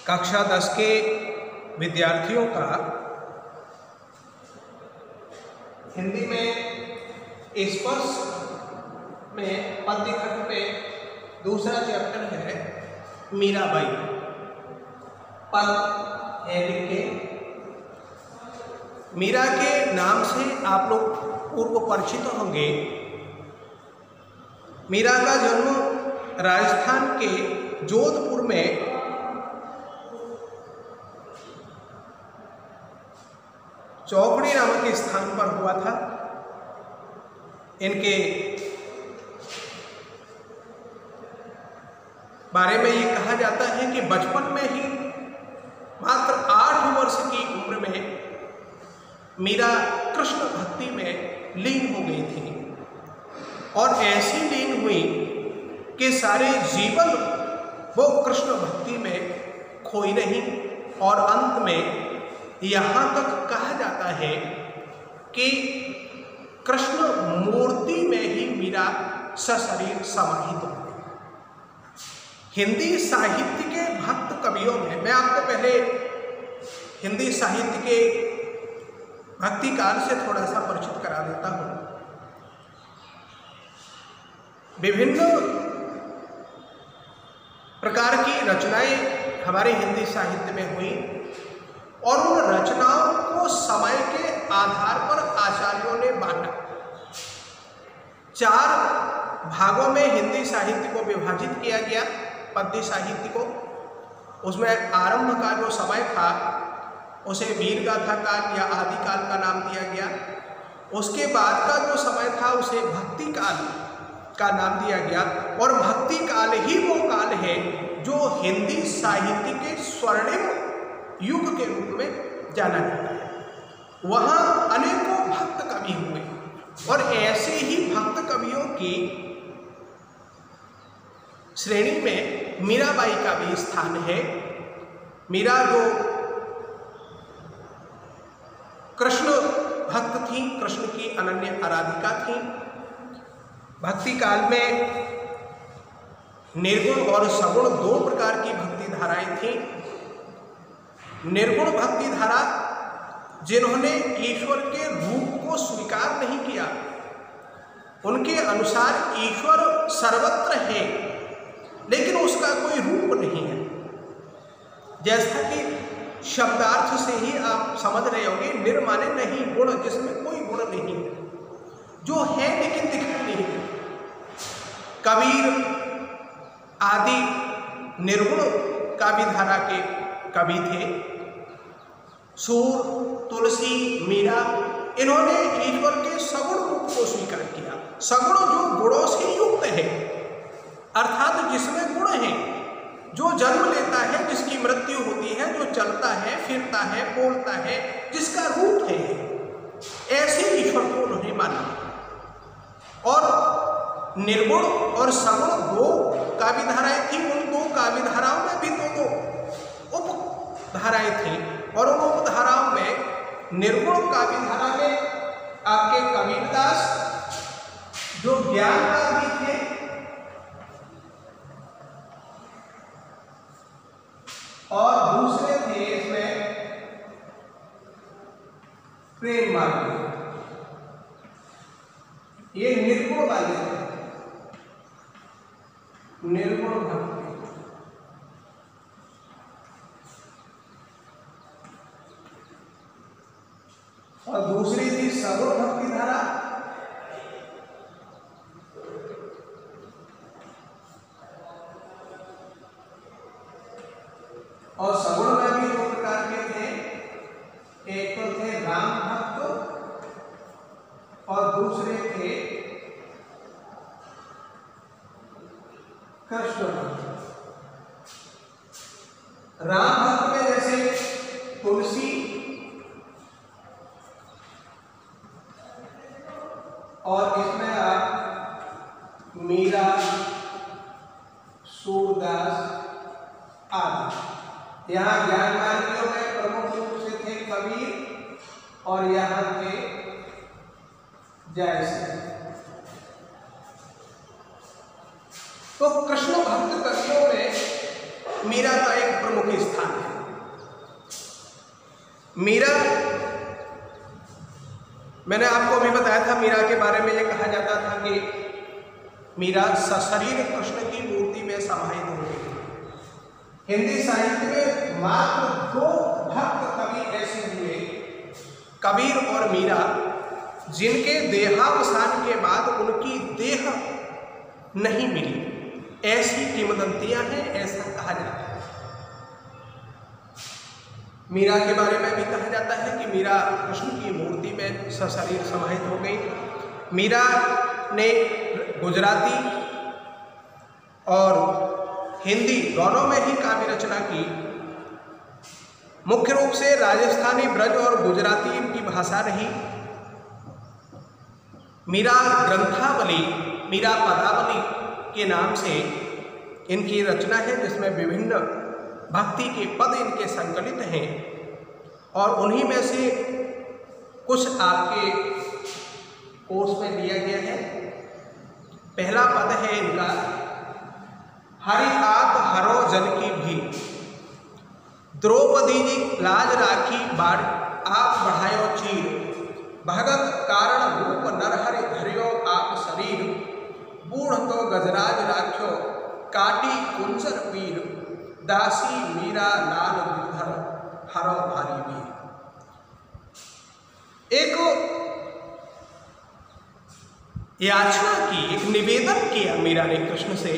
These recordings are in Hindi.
कक्षा 10 के विद्यार्थियों का हिंदी में स्पर्श में पद्य खंड में दूसरा चैप्टर है मीराबाई। पद है लिखे। मीरा के नाम से आप लोग पूर्व परिचित होंगे। मीरा का जन्म राजस्थान के जोधपुर में चौकड़ी नामक स्थान पर हुआ था। इनके बारे में ये कहा जाता है कि बचपन में ही मात्र 8 वर्ष की उम्र में मीरा कृष्ण भक्ति में लीन हो गई थी और ऐसी लीन हुई कि सारे जीवन वो कृष्ण भक्ति में खोई नहीं और अंत में यहाँ तक कहा जाता है कि कृष्ण मूर्ति में ही मीरा सशरीर समाहित हो गई। हिंदी साहित्य के भक्त कवियों में मैं आपको पहले हिंदी साहित्य के भक्ति काल से थोड़ा सा परिचित करा देता हूँ। विभिन्न प्रकार की रचनाएं हमारे हिंदी साहित्य में हुई और उन रचनाओं को समय के आधार पर आचार्यों ने बांटा। 4 भागों में हिंदी साहित्य को विभाजित किया गया। पद्य साहित्य को, उसमें आरंभ का जो समय था उसे वीर गाथा काल या आदि काल का नाम दिया गया। उसके बाद का जो समय था उसे भक्ति काल का नाम दिया गया और भक्ति काल ही वो काल है जो हिंदी साहित्य के स्वर्णिम युग के रूप में जाना जाता है। वहाँ अनेकों भक्त कवि हुए और ऐसे ही भक्त कवियों की श्रेणी में मीराबाई का भी स्थान है। मीरा जो कृष्ण भक्त थी, कृष्ण की अनन्य आराधिका थी। भक्ति काल में निर्गुण और सगुण 2 प्रकार की भक्ति धाराएं थीं। निर्गुण भक्ति धारा जिन्होंने ईश्वर के रूप को स्वीकार नहीं किया, उनके अनुसार ईश्वर सर्वत्र है लेकिन उसका कोई रूप नहीं है। जैसा कि शब्दार्थ से ही आप समझ रहे होंगे, निर्माने नहीं गुण, जिसमें कोई गुण नहीं है, जो है लेकिन दिखाई नहीं है। कबीर आदि निर्गुण काव्य धारा के कवि थे। सूर, तुलसी, मीरा, इन्होंने ईश्वर के सगुण रूप को स्वीकार किया। सगुण जो गुणों से युक्त है, अर्थात जिसमें गुण है, जो जन्म लेता है, जिसकी मृत्यु होती है, जो चलता है, फिरता है, बोलता है, जिसका रूप है, ऐसे ईश्वर को उन्होंने माना। और निर्गुण और सगुण 2 काव्य धाराएं थी। उन 2 काव्य धाराओं में भी 2 उप धाराएं थी और उन उप धाराओं में निर्गुण काव्य धारा में आपके कबीरदास जो ज्ञानकार भी थे और दूसरे थे इसमें प्रेम मार्ग, ये निर्गुण वाले थे, निर्गुण भक्ति। और दूसरी थी सगुण भक्ति धारा, और सगुण में भी 2 प्रकार के थे। एक तो थे राम भक्त और दूसरे थे कृष्ण भक्त। राम भक्त में जैसे तुलसी और इसमें आप मीरा, सूरदास आदि। यहाँ ज्ञान मार्गियों में प्रमुख रूप से थे कबीर और यहाँ थे जयसिंह। तो कृष्ण भक्त कवियों में मीरा का एक प्रमुख स्थान है। मीरा, मैंने आपको अभी बताया था मीरा के बारे में, ये कहा जाता था कि मीरा सशरीर कृष्ण की मूर्ति में समाहित हो गई। हिंदी साहित्य में मात्र 2 भक्त कवि ऐसे हुए, कबीर और मीरा, जिनके देहावसान के बाद उनकी देह नहीं मिली। ऐसी किंवदंतियां हैं, ऐसा कहा जाता है। मीरा के बारे में भी कहा जाता है कि मीरा कृष्ण की मूर्ति में सशरीर समाहित हो गई। मीरा ने गुजराती और हिंदी दोनों में ही काव्य रचना की। मुख्य रूप से राजस्थानी, ब्रज और गुजराती इनकी भाषा रही। मीरा ग्रंथावली, मीरा पदावली के नाम से इनकी रचना है, जिसमें विभिन्न भक्ति के पद इनके संकलित हैं और उन्हीं में से कुछ आपके कोर्स में दिया गया है। पहला पद है इनका, हरि आप हरो जन की भी, द्रौपदी जी लाज राखी बाड़ आप बढ़ायो चीर, भगत कारण रूप नरहरि धरियो आप शरीर, बूढ़ तो गजराज राख्यो काटी कुंजर पीर, दासी मीरा लाल गिरधर हरो भारी वीर। एक याचना की, एक निवेदन किया मीरा ने कृष्ण से,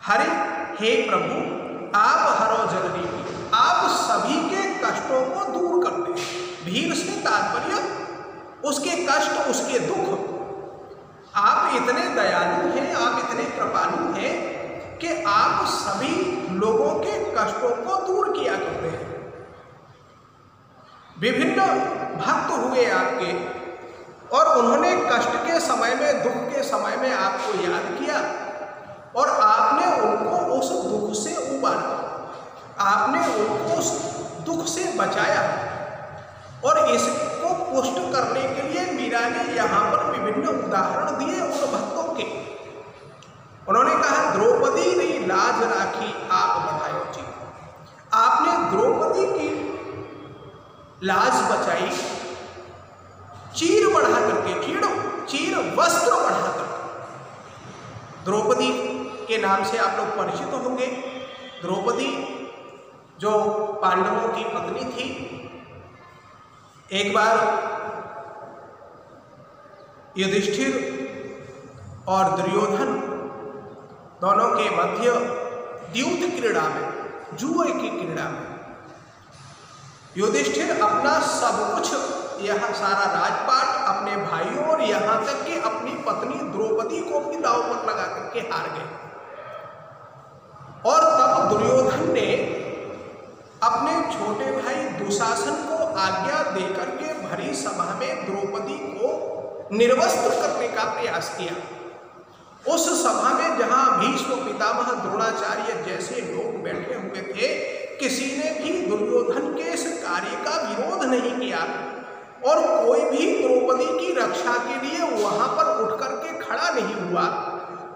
हरे हे प्रभु आप हरो जल्दी भी, आप सभी के कष्टों को दूर करते हैं। भीर से तात्पर्य उसके कष्ट, उसके दुख। आप इतने दयालु हैं, आप इतने कृपालु हैं कि आप सभी लोगों के कष्टों को दूर किया करते हैं। विभिन्न भक्त हुए आपके और उन्होंने कष्ट के समय में, दुख के समय में आपको याद किया और आपने उनको उस दुख से उबारा, आपने उनको उस दुख से बचाया। और इसको पुष्ट करने के लिए मीरा ने यहाँ पर विभिन्न उदाहरण दिए उन भक्तों के। उन्होंने कहा द्रौपदी ने लाज राखी आप बढ़ायो चीर, आपने द्रौपदी की लाज बचाई, चीर बढ़ा करके, चीर वस्त्र बढ़ा करके। द्रौपदी के नाम से आप लोग परिचित होंगे। द्रौपदी जो पांडवों की पत्नी थी, एक बार युधिष्ठिर और दुर्योधन दोनों के मध्य द्यूत क्रीड़ा में, जुए की क्रीड़ा में, युधिष्ठिर अपना सब कुछ, यह सारा राजपाट, अपने भाइयों और यहाँ तक कि अपनी पत्नी द्रौपदी को भी दांव पर लगा करके हार गए। और तब दुर्योधन ने अपने छोटे भाई दुशासन को आज्ञा देकर के भरी सभा में द्रौपदी को निर्वस्त्र करने का प्रयास किया। उस सभा में जहां भीष्म पितामह द्रोणाचार्य जैसे लोग बैठे हुए थे, किसी ने भी दुर्योधन के इस कार्य का विरोध नहीं किया और कोई भी द्रौपदी की रक्षा के लिए वहां पर उठ करके खड़ा नहीं हुआ।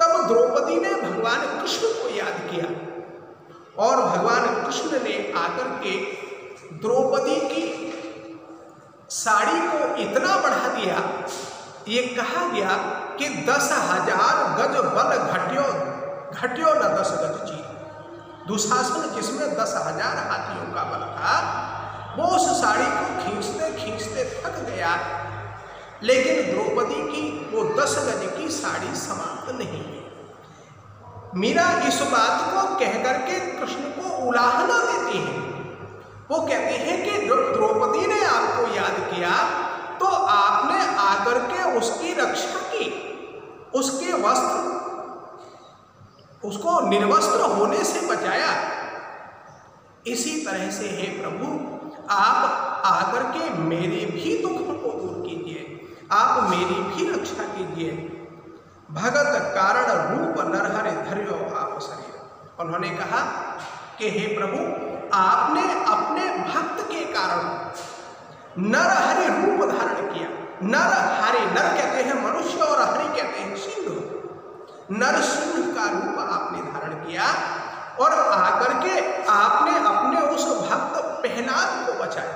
तब द्रौपदी ने भगवान कृष्ण को याद किया और भगवान कृष्ण ने आकर के द्रौपदी की साड़ी को इतना बढ़ा दिया, ये कहा गया कि 10,000 गज बल घट्यो न 10 गज चीर। दुशासन जिसमें 10,000 हाथियों का बल था, वो उस साड़ी को खींचते खींचते थक गया, लेकिन द्रौपदी की वो 10 गज की साड़ी समाप्त नहीं हुई। मीरा इस बात को कहकर के कृष्ण को उलाहना देती हैं। वो कहते हैं कि जब द्रौपदी ने आपको याद किया तो आपने आकर के उसकी रक्षा की, उसके वस्त्र, उसको निर्वस्त्र होने से बचाया। इसी तरह से हे प्रभु, आप आकर के मेरे भी दुख को दूर कीजिए, आप मेरी भी रक्षा कीजिए। भगत कारण रूप नरहरि धरियो आप शरीर। उन्होंने कहा कि हे प्रभु, आपने अपने भक्त के कारण नरहरि रूप धारण किया। नर हरि, नर कहते हैं मनुष्य और हरि कहते हैं सिंह। नर सिंह का रूप आपने धारण किया और बचाए।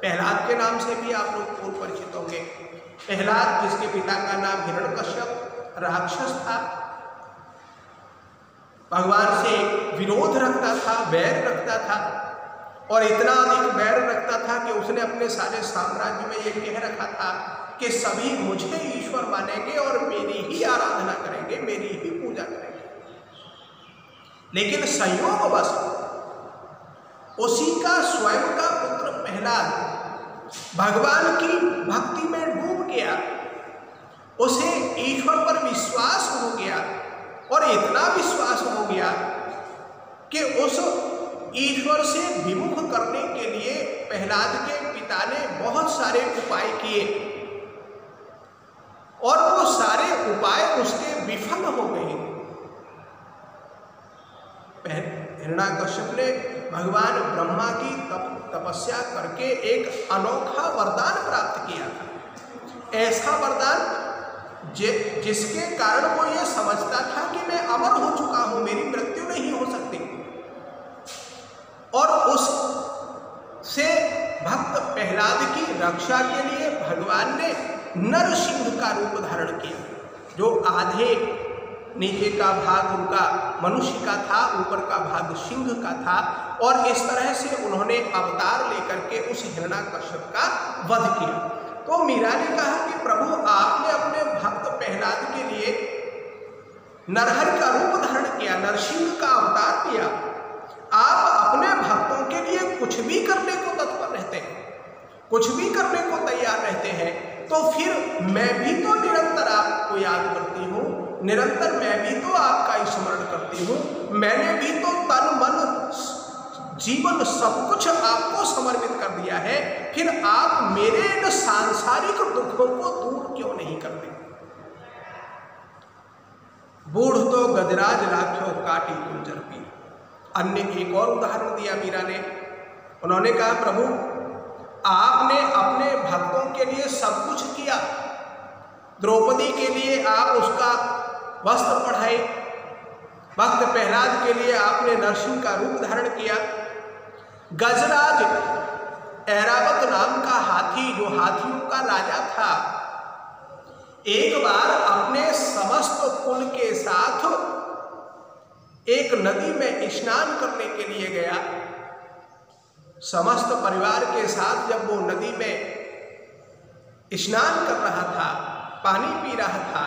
प्रहलाद के नाम से भी आप लोग पूर्व परिचित होंगे। प्रहलाद जिसके पिता का नाम हिरण्यकश्यप राक्षस था, भगवान से विरोध रखता था, बैर रखता था, और इतना अधिक बैर रखता था कि उसने अपने सारे साम्राज्य में ये कह रखा था कि सभी मुझे ईश्वर मानेंगे और मेरी ही आराधना करेंगे, मेरी ही पूजा करेंगे। लेकिन संयोगवश उसी का स्वयं का पुत्र प्रहलाद भगवान की भक्ति में डूब गया, उसे ईश्वर पर विश्वास हो गया, और इतना विश्वास हो गया कि उस ईश्वर से विमुख करने के लिए प्रहलाद के पिता ने बहुत सारे उपाय किए, और वो सारे उपाय उसके विफल हो गए। हिरण्यकश्यप ने भगवान ब्रह्मा की तपस्या करके एक अनोखा वरदान प्राप्त किया था। ऐसा वरदान जिसके कारण वो ये समझता था कि मैं अमर हो चुका हूं, मेरी मृत्यु नहीं हो सकती, और उस से भक्त प्रहलाद की रक्षा के लिए भगवान ने नरसिंह का रूप धारण किया, जो आधे नीचे का भाग उनका मनुष्य का था, ऊपर का भाग सिंह का था, और इस तरह से उन्होंने अवतार लेकर के उस हिरण्यकश्यप का वध किया। तो मीरा ने कहा कि प्रभु आपने अपने भक्त प्रहलाद के लिए नरहर का रूप धारण किया, नरसिंह का अवतार लिया, आप अपने भक्तों के लिए कुछ भी करने को तत्पर रहते हैं, कुछ भी करने को तैयार रहते हैं, तो फिर मैं भी तो निरंतर आपको याद करती हूँ, निरंतर मैं भी तो आपका स्मरण करती हूँ, मैंने भी तो तन मन जीवन सब कुछ आपको समर्पित कर दिया है, फिर आप मेरे इन सांसारिक दुखों को दूर क्यों नहीं करते। बूढ़ तो गजराज राख्यो काटी कुंजर पी। अन्य एक और उदाहरण दिया मीरा ने, उन्होंने कहा प्रभु आपने अपने भक्तों के लिए सब कुछ किया, द्रौपदी के लिए आप उसका वस्त्र पढ़ाए, भक्त प्रहलाद के लिए आपने नरसिंह का रूप धारण किया, गजराज ऐरावत नाम का हाथी, जो हाथियों का राजा था, एक बार अपने समस्त कुल के साथ एक नदी में स्नान करने के लिए गया। समस्त परिवार के साथ जब वो नदी में स्नान कर रहा था, पानी पी रहा था,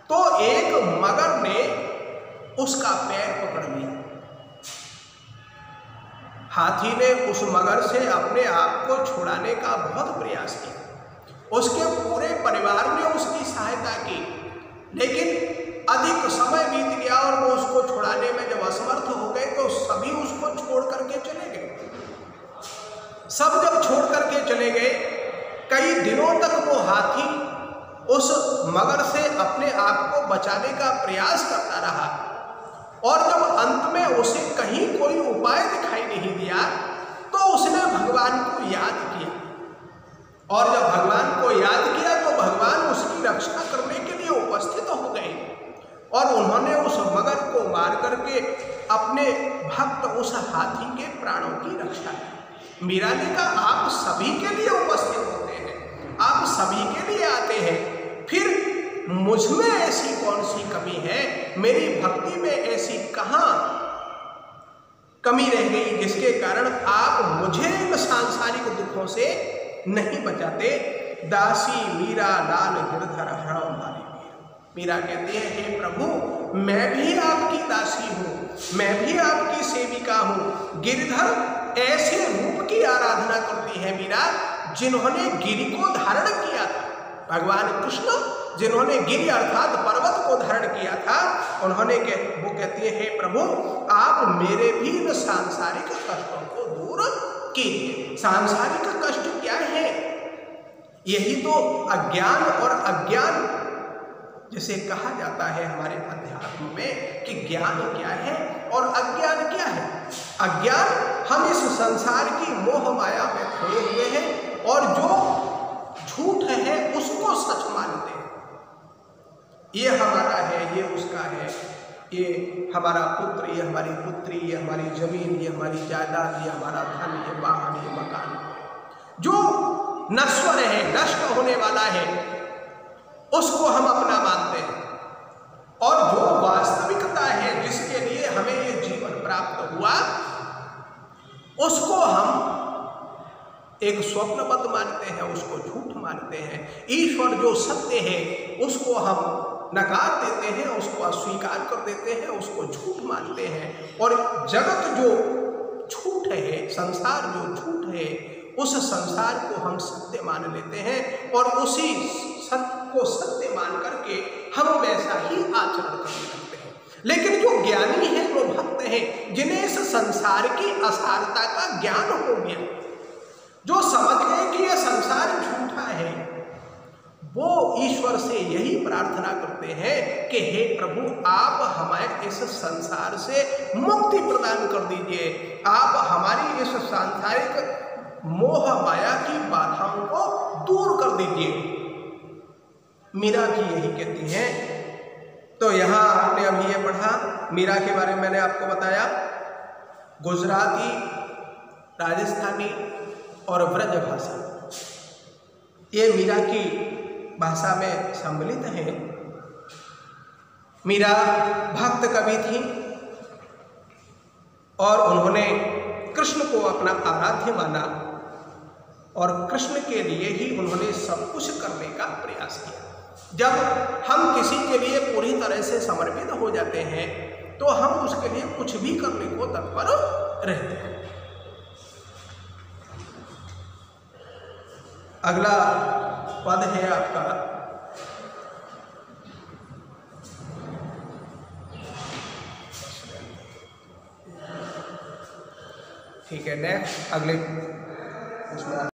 तो एक मगर ने उसका पैर पकड़ लिया। हाथी ने उस मगर से अपने आप को छुड़ाने का बहुत प्रयास किया, उसके पूरे परिवार ने उसकी सहायता की, लेकिन अधिक समय बीत गया और वो उसको छुड़ाने में जब असमर्थ हो गए तो सभी उसको छोड़ करके चले गए। सब जब छोड़ करके चले गए, कई दिनों तक वो हाथी उस मगर से अपने आप को बचाने का प्रयास करता रहा, और जब अंत में उसे कहीं कोई उपाय दिखाई नहीं दिया तो उसने भगवान को याद किया, और जब भगवान को याद किया तो भगवान उसकी रक्षा करने के लिए उपस्थित हो गए, और उन्होंने उस मगर को मार करके अपने भक्त उस हाथी के प्राणों की रक्षा की। मीरा ने कहा आप सभी के लिए उपस्थित होते हैं, आप सभी के लिए आते हैं, फिर मुझ में ऐसी कौन सी कमी है, मेरी भक्ति में ऐसी कहाँ कमी रह गई जिसके कारण आप मुझे इन सांसारिक दुखों से नहीं बचाते। दासी मीरा लाल गिरधर हरौ मारी। मीरा कहती है हे प्रभु मैं भी आपकी दासी हूँ, मैं भी आपकी सेविका हूँ। गिरधर ऐसे रूप की आराधना करती है मीरा जिन्होंने गिरि को धारण किया था। भगवान कृष्ण जिन्होंने गिरि अर्थात पर्वत को धारण किया था, उन्होंने वो कहती है हे प्रभु आप मेरे भी इन सांसारिक कष्टों को दूर कीजिए। सांसारिक कष्ट क्या है? यही तो अज्ञान और अज्ञान जिसे कहा जाता है हमारे अध्यात्म में कि ज्ञान क्या है और अज्ञान क्या है। अज्ञान हम इस संसार की मोह माया में खोए हुए हैं और जो झूठ है उसको सच मानते हैं। ये हमारा है, ये उसका है, ये हमारा पुत्र, ये हमारी पुत्री, ये हमारी जमीन, ये हमारी जायदाद, ये हमारा धन, ये वाहन, ये मकान, जो नश्वर है, नष्ट होने वाला है, उसको हम अपना मानते हैं। और जो वास्तविकता है, जिसके लिए हमें ये जीवन प्राप्त हुआ, उसको हम एक स्वप्नवत मानते हैं, उसको झूठ मानते हैं। ईश्वर जो सत्य है उसको हम नकार देते हैं, उसको अस्वीकार कर देते हैं, उसको झूठ मानते हैं। और जगत जो झूठ है, संसार जो झूठ है, उस संसार को हम सत्य मान लेते हैं और उसी सत्य को सत्य मान करके हम वैसा ही आचरण करने लगते हैं। लेकिन जो ज्ञानी है, जो भक्त है, जिन्हें इस संसार की असारता का ज्ञान हो गया, जो समझ गए कि यह संसार झूठा है, वो ईश्वर से यही प्रार्थना करते हैं कि हे प्रभु, आप हमें इस संसार से मुक्ति प्रदान कर दीजिए, आप हमारी इस सांसारिक मोह माया की बाधाओं को दूर कर दीजिए। मीरा भी यही कहती हैं। तो यहाँ आपने अभी ये पढ़ा, मीरा के बारे में मैंने आपको बताया, गुजराती, राजस्थानी और ब्रज भाषा, ये मीरा की भाषा में सम्मिलित है। मीरा भक्त कवि थी और उन्होंने कृष्ण को अपना आराध्य माना और कृष्ण के लिए ही उन्होंने सब कुछ करने का प्रयास किया। जब हम किसी के लिए पूरी तरह से समर्पित हो जाते हैं तो हम उसके लिए कुछ भी करने को तत्पर रहते हैं। अगला पद है आपका ठीक है, नेक्स्ट अगले